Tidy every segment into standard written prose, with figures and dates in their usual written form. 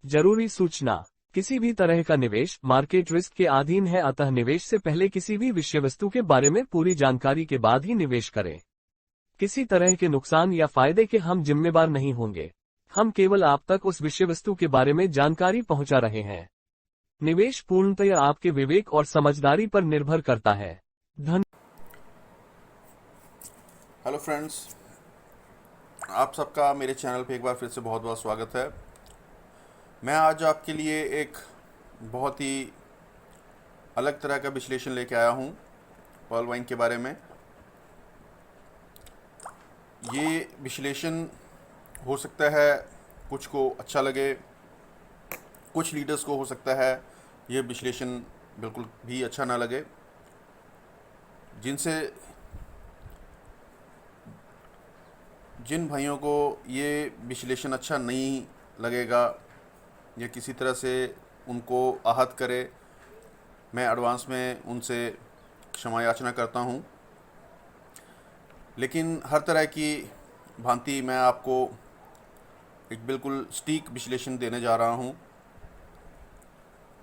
जरूरी सूचना। किसी भी तरह का निवेश मार्केट रिस्क के अधीन है, अतः निवेश से पहले किसी भी विषय वस्तु के बारे में पूरी जानकारी के बाद ही निवेश करें। किसी तरह के नुकसान या फायदे के हम जिम्मेदार नहीं होंगे। हम केवल आप तक उस विषय वस्तु के बारे में जानकारी पहुंचा रहे हैं। निवेश पूर्णतया आपके विवेक और समझदारी पर निर्भर करता है। हेलो फ्रेंड्स, आप सबका मेरे चैनल पे एक बार फिर से बहुत बहुत स्वागत है। मैं आज आपके लिए एक बहुत ही अलग तरह का विश्लेषण लेके आया हूँ पर्ल वाइन के बारे में। ये विश्लेषण हो सकता है कुछ को अच्छा लगे, कुछ लीडर्स को हो सकता है ये विश्लेषण बिल्कुल भी अच्छा ना लगे। जिन भाइयों को ये विश्लेषण अच्छा नहीं लगेगा या किसी तरह से उनको आहत करे, मैं एडवांस में उनसे क्षमा याचना करता हूँ। लेकिन हर तरह की भांति मैं आपको एक बिल्कुल सटीक विश्लेषण देने जा रहा हूँ।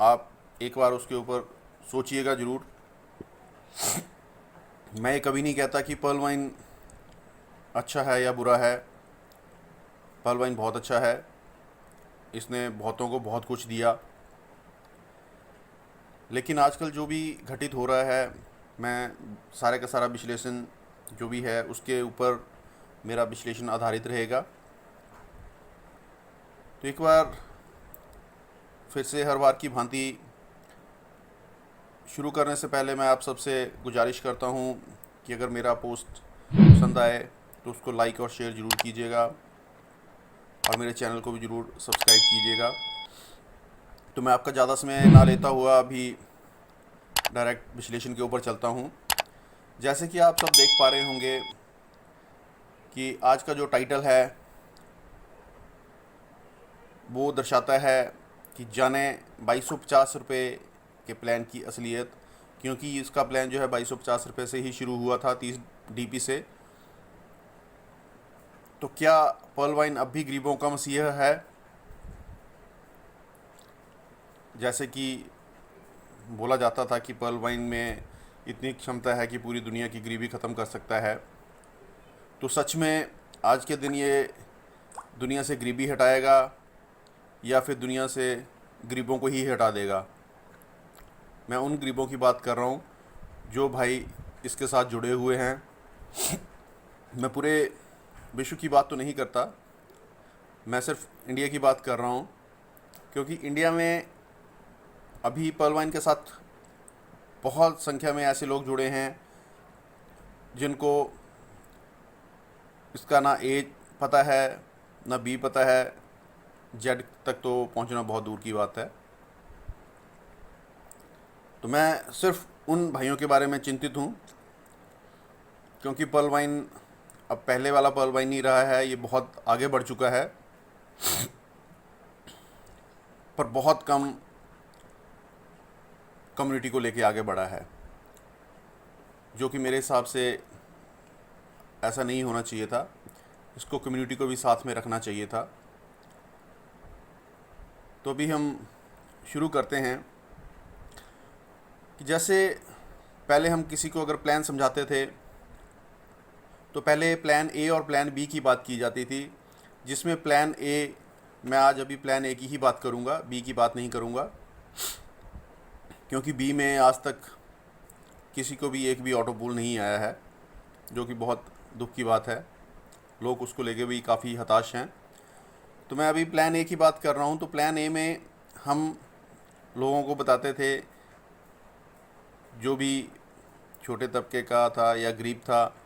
आप एक बार उसके ऊपर सोचिएगा ज़रूर। मैं ये कभी नहीं कहता कि पर्ल वाइन अच्छा है या बुरा है। पर्ल वाइन बहुत अच्छा है, इसने बहुतों को बहुत कुछ दिया। लेकिन आजकल जो भी घटित हो रहा है, मैं सारे का सारा विश्लेषण जो भी है उसके ऊपर मेरा विश्लेषण आधारित रहेगा। तो एक बार फिर से हर बार की भांति शुरू करने से पहले मैं आप सबसे गुजारिश करता हूँ कि अगर मेरा पोस्ट पसंद आए तो उसको लाइक और शेयर ज़रूर कीजिएगा और मेरे चैनल को भी ज़रूर सब्सक्राइब कीजिएगा। तो मैं आपका ज़्यादा समय ना लेता हुआ अभी डायरेक्ट विश्लेषण के ऊपर चलता हूँ। जैसे कि आप सब देख पा रहे होंगे कि आज का जो टाइटल है वो दर्शाता है कि जाने 2250 रुपये के प्लान की असलियत। क्योंकि इसका प्लान जो है 2250 रुपये से ही शुरू हुआ था, 30 DP से। तो क्या पर्ल वाइन अब भी गरीबों का मसीहा है? जैसे कि बोला जाता था कि पर्ल वाइन में इतनी क्षमता है कि पूरी दुनिया की गरीबी ख़त्म कर सकता है। तो सच में आज के दिन ये दुनिया से गरीबी हटाएगा या फिर दुनिया से गरीबों को ही हटा देगा? मैं उन गरीबों की बात कर रहा हूँ जो भाई इसके साथ जुड़े हुए हैं। मैं पूरे विश्व की बात तो नहीं करता, मैं सिर्फ इंडिया की बात कर रहा हूँ। क्योंकि इंडिया में अभी पर्ल वाइन के साथ बहुत संख्या में ऐसे लोग जुड़े हैं जिनको इसका ना एज पता है, ना बी पता है, जेड तक तो पहुंचना बहुत दूर की बात है। तो मैं सिर्फ उन भाइयों के बारे में चिंतित हूँ क्योंकि पर्ल वाइन अब पहले वाला पर्ल वाइन नहीं रहा है, ये बहुत आगे बढ़ चुका है। पर बहुत कम कम्युनिटी को लेके आगे बढ़ा है, जो कि मेरे हिसाब से ऐसा नहीं होना चाहिए था। इसको कम्युनिटी को भी साथ में रखना चाहिए था। तो अभी हम शुरू करते हैं कि जैसे पहले हम किसी को अगर प्लान समझाते थे तो पहले प्लान ए और प्लान बी की बात की जाती थी, जिसमें प्लान ए, मैं आज अभी प्लान ए की ही बात करूंगा, बी की बात नहीं करूंगा। क्योंकि बी में आज तक किसी को भी एक भी ऑटो पूल नहीं आया है, जो कि बहुत दुख की बात है। लोग उसको लेके भी काफ़ी हताश हैं। तो मैं अभी प्लान ए की बात कर रहा हूँ। तो प्लान ए में हम लोगों को बताते थे, जो भी छोटे तबके का था या गरीब था,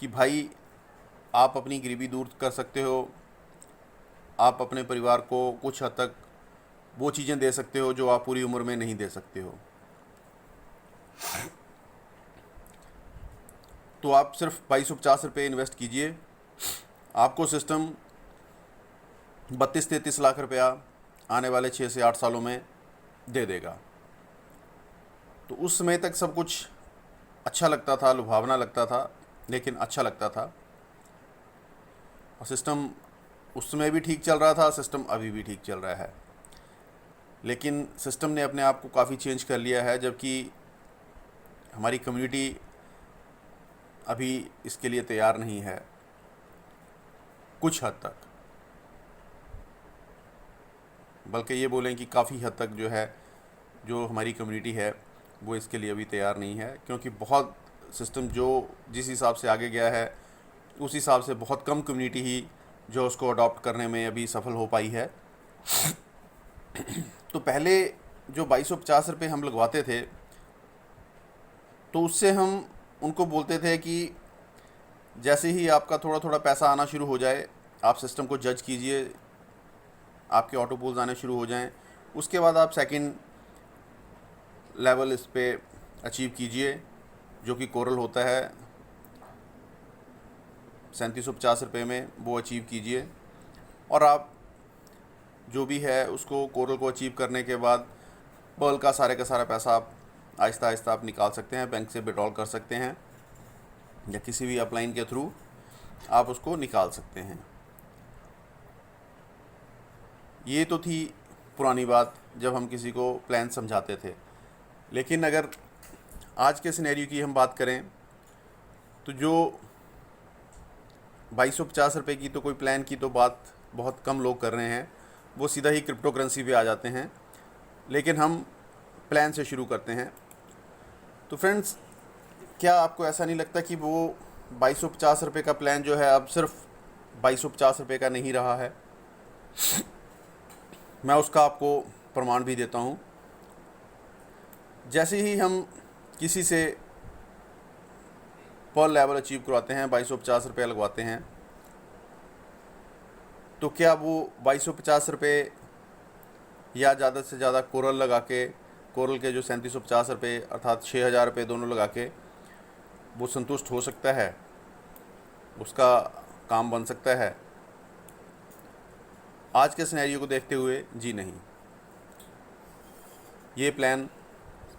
कि भाई आप अपनी गरीबी दूर कर सकते हो, आप अपने परिवार को कुछ हद तक वो चीज़ें दे सकते हो जो आप पूरी उम्र में नहीं दे सकते हो। तो आप सिर्फ 2250 रुपये इन्वेस्ट कीजिए, आपको सिस्टम 32-33 लाख रुपया आने वाले 6 से 8 सालों में दे देगा। तो उस समय तक सब कुछ अच्छा लगता था, लुभावना लगता था, लेकिन अच्छा लगता था। और सिस्टम उस समय भी ठीक चल रहा था, सिस्टम अभी भी ठीक चल रहा है। लेकिन सिस्टम ने अपने आप को काफ़ी चेंज कर लिया है, जबकि हमारी कम्युनिटी अभी इसके लिए तैयार नहीं है कुछ हद तक, बल्कि ये बोलें कि काफ़ी हद तक जो है, जो हमारी कम्युनिटी है वो इसके लिए अभी तैयार नहीं है, क्योंकि बहुत सिस्टम जो जिस हिसाब से आगे गया है उस हिसाब से बहुत कम कम्युनिटी ही जो उसको अडॉप्ट करने में अभी सफल हो पाई है। तो पहले जो 2250 रुपये हम लगवाते थे, तो उससे हम उनको बोलते थे कि जैसे ही आपका थोड़ा थोड़ा पैसा आना शुरू हो जाए, आप सिस्टम को जज कीजिए, आपके ऑटो पूल्स आने शुरू हो जाएं, उसके बाद आप सेकंड लेवल इस पे अचीव कीजिए, जो कि कोरल होता है 3750 रुपये में, वो अचीव कीजिए। और आप जो भी है उसको कोरल को अचीव करने के बाद पर्ल का सारा पैसा आप आहिस्ता आहिस्ता आप निकाल सकते हैं, बैंक से विड्रॉल कर सकते हैं या किसी भी अपलाइन के थ्रू आप उसको निकाल सकते हैं। ये तो थी पुरानी बात जब हम किसी को प्लान समझाते थे, लेकिन अगर आज के सिनेरियो की हम बात करें तो जो 2250 रुपये की तो कोई प्लान की तो बात बहुत कम लोग कर रहे हैं, वो सीधा ही क्रिप्टो करेंसी पे आ जाते हैं, लेकिन हम प्लान से शुरू करते हैं। तो फ्रेंड्स, क्या आपको ऐसा नहीं लगता कि वो 2250 रुपये का प्लान जो है अब सिर्फ 2250 रुपये का नहीं रहा है? मैं उसका आपको प्रमाण भी देता हूँ। जैसे ही हम किसी से पर लेवल अचीव करवाते हैं, 2250 रुपये लगवाते हैं, तो क्या वो 2250 रुपये या ज़्यादा से ज़्यादा कोरल लगा के, कोरल के जो 3750 रुपये अर्थात 6000 रुपये दोनों लगा के वो संतुष्ट हो सकता है? उसका काम बन सकता है? आज के सिनेरियो को देखते हुए जी नहीं। ये प्लान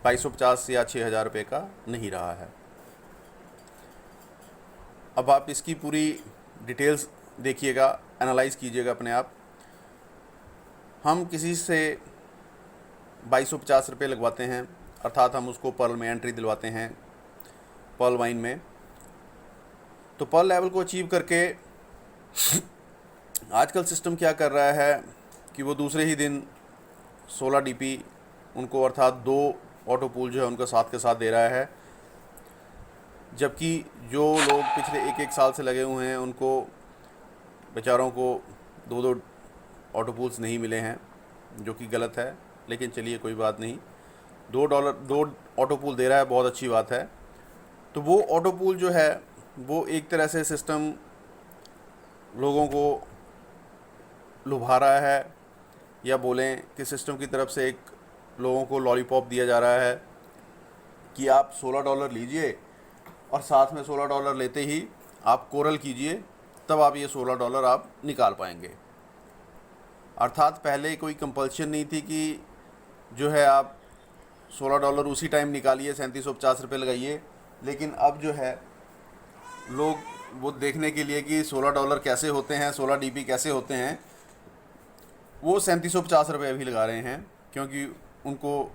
2250 या 6000 रुपये का नहीं रहा है। अब आप इसकी पूरी डिटेल्स देखिएगा, एनालाइज़ कीजिएगा अपने आप। हम किसी से 2250 रुपये लगवाते हैं, अर्थात हम उसको पर्ल में एंट्री दिलवाते हैं, पर्ल वाइन में। तो पर्ल लेवल को अचीव करके आजकल सिस्टम क्या कर रहा है कि वो दूसरे ही दिन 16 डीपी उनको, अर्थात 2 ऑटो पूल जो है उनका साथ के साथ दे रहा है, जबकि जो लोग पिछले एक साल से लगे हुए हैं उनको बेचारों को 2 ऑटो पूल्स नहीं मिले हैं, जो कि गलत है। लेकिन चलिए कोई बात नहीं, $2 ऑटो पूल दे रहा है, बहुत अच्छी बात है। तो वो ऑटो पूल जो है वो एक तरह से सिस्टम लोगों को लुभा रहा है, या बोलें कि सिस्टम की तरफ से एक लोगों को लॉलीपॉप दिया जा रहा है कि आप $16 लीजिए और साथ में $16 लेते ही आप कोरल कीजिए, तब आप ये $16 आप निकाल पाएंगे। अर्थात पहले कोई कंपल्शन नहीं थी कि जो है आप $16 उसी टाइम निकालिए, 3750 रुपये लगाइए, लेकिन अब जो है लोग वो देखने के लिए कि $16 कैसे होते हैं, 16 डीपी कैसे होते हैं, वो 3750 रुपये भी लगा रहे हैं, क्योंकि उनको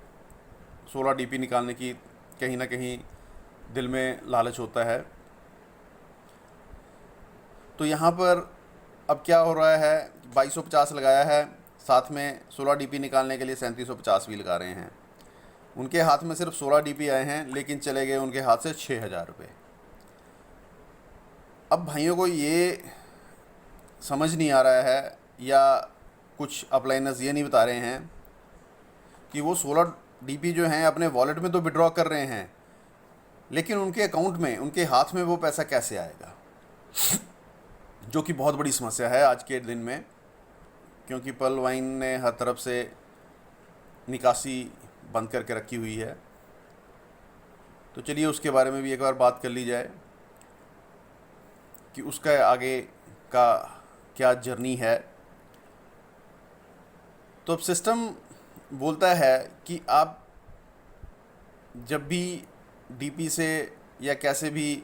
16 डीपी निकालने की कहीं ना कहीं दिल में लालच होता है। तो यहाँ पर अब क्या हो रहा है, 2250 लगाया है, साथ में 16 डीपी निकालने के लिए 3750 भी लगा रहे हैं। उनके हाथ में सिर्फ 16 डीपी आए हैं, लेकिन चले गए उनके हाथ से 6000 रुपये। अब भाइयों को ये समझ नहीं आ रहा है, या कुछ अपलाइनर्स ये नहीं बता रहे हैं कि वो 16 डीपी जो हैं अपने वॉलेट में तो विड्रॉ कर रहे हैं, लेकिन उनके अकाउंट में, उनके हाथ में वो पैसा कैसे आएगा, जो कि बहुत बड़ी समस्या है आज के दिन में, क्योंकि पर्ल वाइन ने हर तरफ से निकासी बंद करके रखी हुई है। तो चलिए उसके बारे में भी एक बार बात कर ली जाए कि उसका आगे का क्या जर्नी है। तो अब सिस्टम बोलता है कि आप जब भी डीपी से या कैसे भी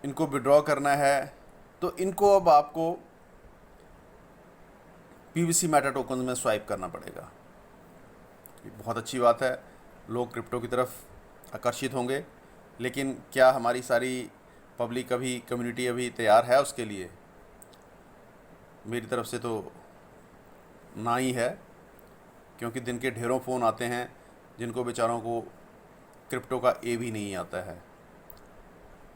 इनको विड्रॉ करना है, तो इनको अब आपको पीवीसी मेटा टोकन में स्वाइप करना पड़ेगा। ये बहुत अच्छी बात है, लोग क्रिप्टो की तरफ आकर्षित होंगे, लेकिन क्या हमारी सारी पब्लिक अभी, कम्युनिटी अभी तैयार है उसके लिए? मेरी तरफ से तो ना ही है, क्योंकि दिन के ढेरों फ़ोन आते हैं जिनको बेचारों को क्रिप्टो का ए भी नहीं आता है।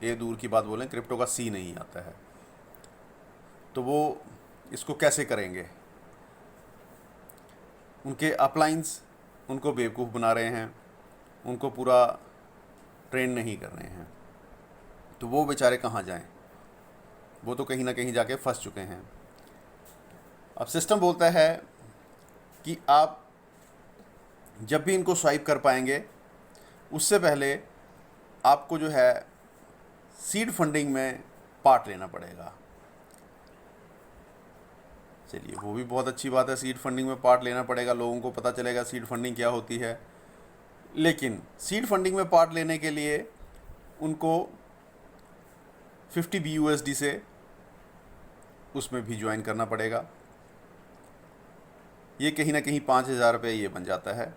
ए दूर की बात बोलें, क्रिप्टो का सी नहीं आता है। तो वो इसको कैसे करेंगे? उनके अपलाइंस उनको बेवकूफ़ बना रहे हैं, उनको पूरा ट्रेन नहीं कर रहे हैं। तो वो बेचारे कहाँ जाएं? वो तो कहीं ना कहीं जाके फंस चुके हैं। अब सिस्टम बोलता है कि आप जब भी इनको स्वाइप कर पाएंगे, उससे पहले आपको जो है सीड फंडिंग में पार्ट लेना पड़ेगा। चलिए, वो भी बहुत अच्छी बात है, सीड फंडिंग में पार्ट लेना पड़ेगा, लोगों को पता चलेगा सीड फंडिंग क्या होती है। लेकिन सीड फंडिंग में पार्ट लेने के लिए उनको 50 BUSD से उसमें भी ज्वाइन करना पड़ेगा। ये कहीं ना कहीं 5,000 रुपये ये बन जाता है।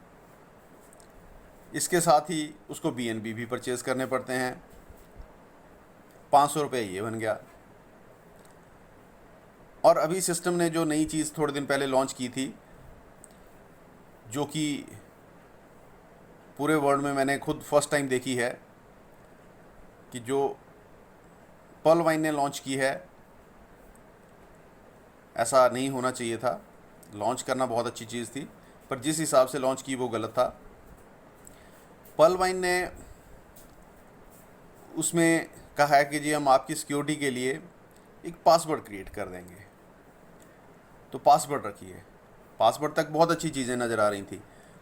इसके साथ ही उसको BNB भी परचेज़ करने पड़ते हैं, 500 रुपये ये बन गया। और अभी सिस्टम ने जो नई चीज़ थोड़े दिन पहले लॉन्च की थी, जो कि पूरे वर्ल्ड में मैंने खुद फर्स्ट टाइम देखी है, कि जो पर्ल वाइन ने लॉन्च की है, ऐसा नहीं होना चाहिए था। लॉन्च करना बहुत अच्छी चीज़ थी, पर जिस हिसाब से लॉन्च की वो गलत था। पर्ल वाइन ने उसमें कहा है कि जी हम आपकी सिक्योरिटी के लिए एक पासवर्ड क्रिएट कर देंगे, तो पासवर्ड रखिए। पासवर्ड तक बहुत अच्छी चीज़ें नज़र आ रही थी,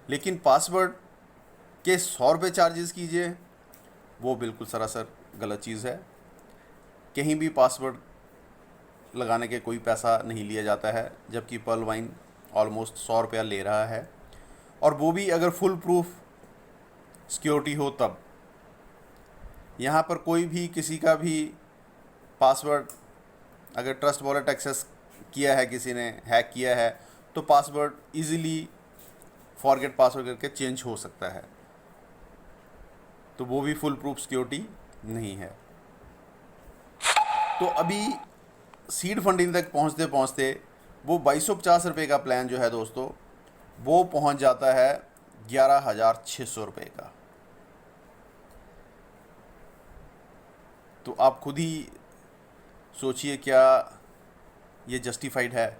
लेकिन पासवर्ड के 100 रुपये चार्जेस कीजिए, वो बिल्कुल सरासर गलत चीज़ है। कहीं भी पासवर्ड लगाने के कोई पैसा नहीं लिया जाता है, जबकि पर्ल वाइन ऑलमोस्ट 100 रुपया ले रहा है, और वो भी अगर फुल प्रूफ सिक्योरिटी हो तब। यहाँ पर कोई भी किसी का भी पासवर्ड, अगर ट्रस्ट वॉलेट एक्सेस किया है, किसी ने हैक किया है, तो पासवर्ड इजीली फॉरगेट पासवर्ड करके चेंज हो सकता है। तो वो भी फुल प्रूफ सिक्योरिटी नहीं है। तो अभी सीड फंडिंग तक पहुँचते पहुँचते वो 2250 रुपये का प्लान जो है दोस्तों, वो पहुँच जाता है 11,600 रुपये का। तो आप खुद ही सोचिए, क्या ये जस्टिफाइड है?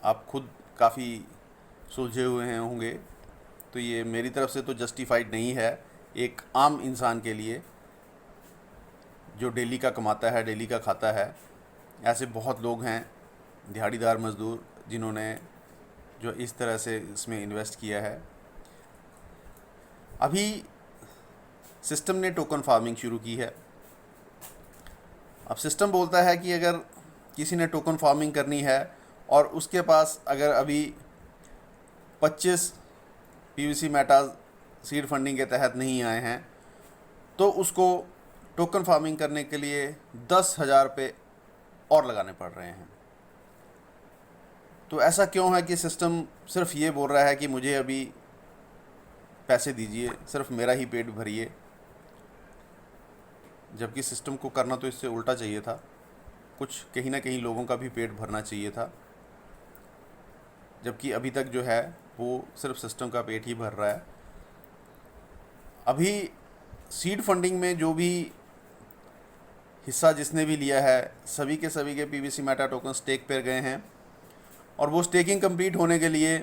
आप खुद काफ़ी सुलझे हुए हैं होंगे, तो ये मेरी तरफ से तो जस्टिफाइड नहीं है एक आम इंसान के लिए, जो डेली का कमाता है, डेली का खाता है। ऐसे बहुत लोग हैं, दिहाड़ीदार मज़दूर, जिन्होंने जो इस तरह से इसमें इन्वेस्ट किया है। अभी सिस्टम ने टोकन फार्मिंग शुरू की है। अब सिस्टम बोलता है कि अगर किसी ने टोकन फार्मिंग करनी है और उसके पास अगर अभी 25 पीवीसी मेटा सीड फंडिंग के तहत नहीं आए हैं, तो उसको टोकन फार्मिंग करने के लिए 10,000 रुपये और लगाने पड़ रहे हैं। तो ऐसा क्यों है कि सिस्टम सिर्फ ये बोल रहा है कि मुझे अभी पैसे दीजिए, सिर्फ मेरा ही पेट भरिए, जबकि सिस्टम को करना तो इससे उल्टा चाहिए था। कुछ कहीं ना कहीं लोगों का भी पेट भरना चाहिए था, जबकि अभी तक जो है वो सिर्फ सिस्टम का पेट ही भर रहा है। अभी सीड फंडिंग में जो भी हिस्सा जिसने भी लिया है, सभी के पीवीसी मेटा टोकन स्टेक पर गए हैं, और वो स्टेकिंग कंप्लीट होने के लिए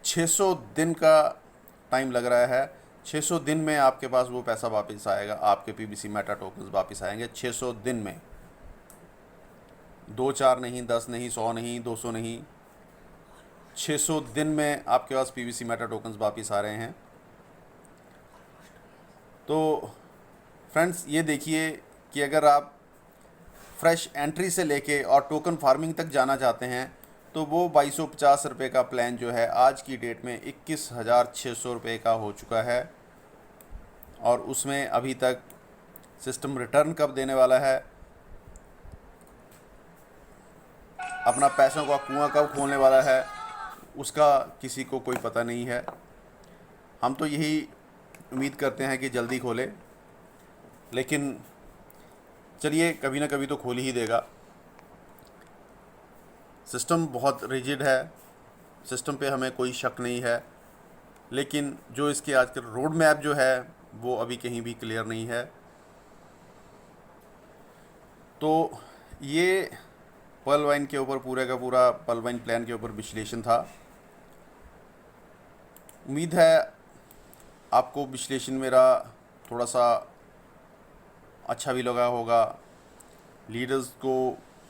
600 दिन का टाइम लग रहा है। 600 दिन में आपके पास वो पैसा वापस आएगा, आपके पीवीसी मेटा टोकन्स वापस आएंगे 600 दिन में। 2-4 नहीं, 10 नहीं, 100 नहीं, 200 नहीं, 600 दिन में आपके पास पीवीसी मेटा टोकन्स वापस आ रहे हैं। तो फ्रेंड्स, ये देखिए कि अगर आप फ्रेश एंट्री से लेके और टोकन फार्मिंग तक जाना चाहते हैं, तो वो 2250 रुपये का प्लान जो है आज की डेट में 21,600 रुपये का हो चुका है। और उसमें अभी तक सिस्टम रिटर्न कब देने वाला है अपना पैसों का कुआं कब खोलने वाला है उसका किसी को कोई पता नहीं है। हम तो यही उम्मीद करते हैं कि जल्दी खोले, लेकिन चलिए कभी ना कभी तो खोल ही देगा। सिस्टम बहुत रिजिड है, सिस्टम पे हमें कोई शक नहीं है, लेकिन जो इसके आजकल रोड मैप जो है वो अभी कहीं भी क्लियर नहीं है। तो ये पर्ल वाइन के ऊपर पूरे का पूरा पर्ल वाइन प्लान के ऊपर विश्लेषण था। उम्मीद है आपको विश्लेषण मेरा थोड़ा सा अच्छा भी लगा होगा। लीडर्स को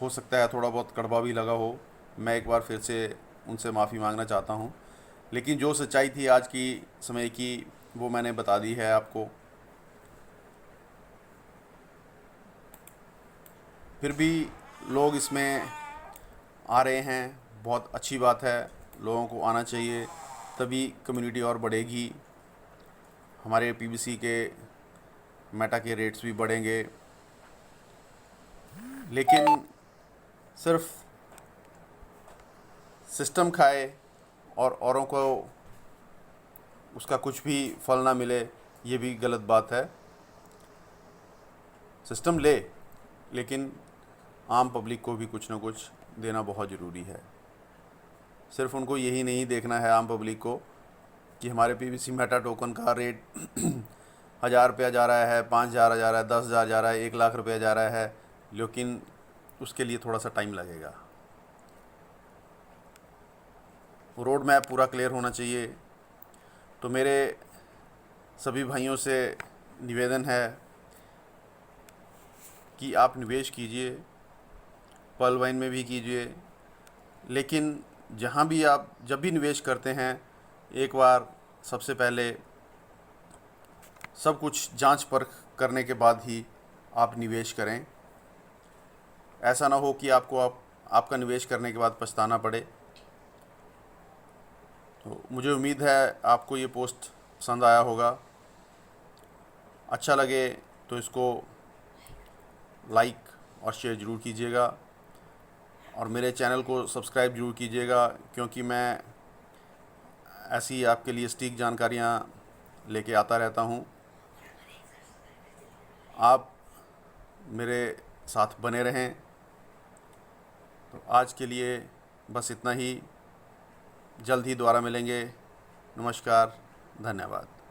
हो सकता है थोड़ा बहुत कड़वा भी लगा हो, मैं एक बार फिर से उनसे माफ़ी मांगना चाहता हूँ। लेकिन जो सच्चाई थी आज की समय की वो मैंने बता दी है आपको। फिर भी लोग इसमें आ रहे हैं, बहुत अच्छी बात है, लोगों को आना चाहिए, तभी कम्युनिटी और बढ़ेगी, हमारे पीबीसी के मेटा के रेट्स भी बढ़ेंगे। लेकिन सिर्फ सिस्टम खाए और औरों को उसका कुछ भी फल ना मिले, ये भी गलत बात है। सिस्टम ले, लेकिन आम पब्लिक को भी कुछ ना कुछ देना बहुत ज़रूरी है। सिर्फ उनको यही नहीं देखना है आम पब्लिक को कि हमारे पीबीसी मेटा टोकन का रेट 1,000 रुपया जा रहा है, 5,000 जा रहा है, 10,000 जा रहा है, 1,00,000 रुपया जा रहा है, लेकिन उसके लिए थोड़ा सा टाइम लगेगा। रोड मैप पूरा क्लियर होना चाहिए। तो मेरे सभी भाइयों से निवेदन है कि आप निवेश कीजिए, पर्ल वाइन में भी कीजिए, लेकिन जहाँ भी आप जब भी निवेश करते हैं एक बार सबसे पहले सब कुछ जांच परख करने के बाद ही आप निवेश करें। ऐसा ना हो कि आपका निवेश करने के बाद पछताना पड़े। तो मुझे उम्मीद है आपको ये पोस्ट पसंद आया होगा। अच्छा लगे तो इसको लाइक और शेयर ज़रूर कीजिएगा, और मेरे चैनल को सब्सक्राइब ज़रूर कीजिएगा, क्योंकि मैं ऐसी आपके लिए सटीक जानकारियाँ लेके आता रहता हूँ। आप मेरे साथ बने रहें। तो आज के लिए बस इतना ही, जल्द ही दोबारा मिलेंगे। नमस्कार, धन्यवाद।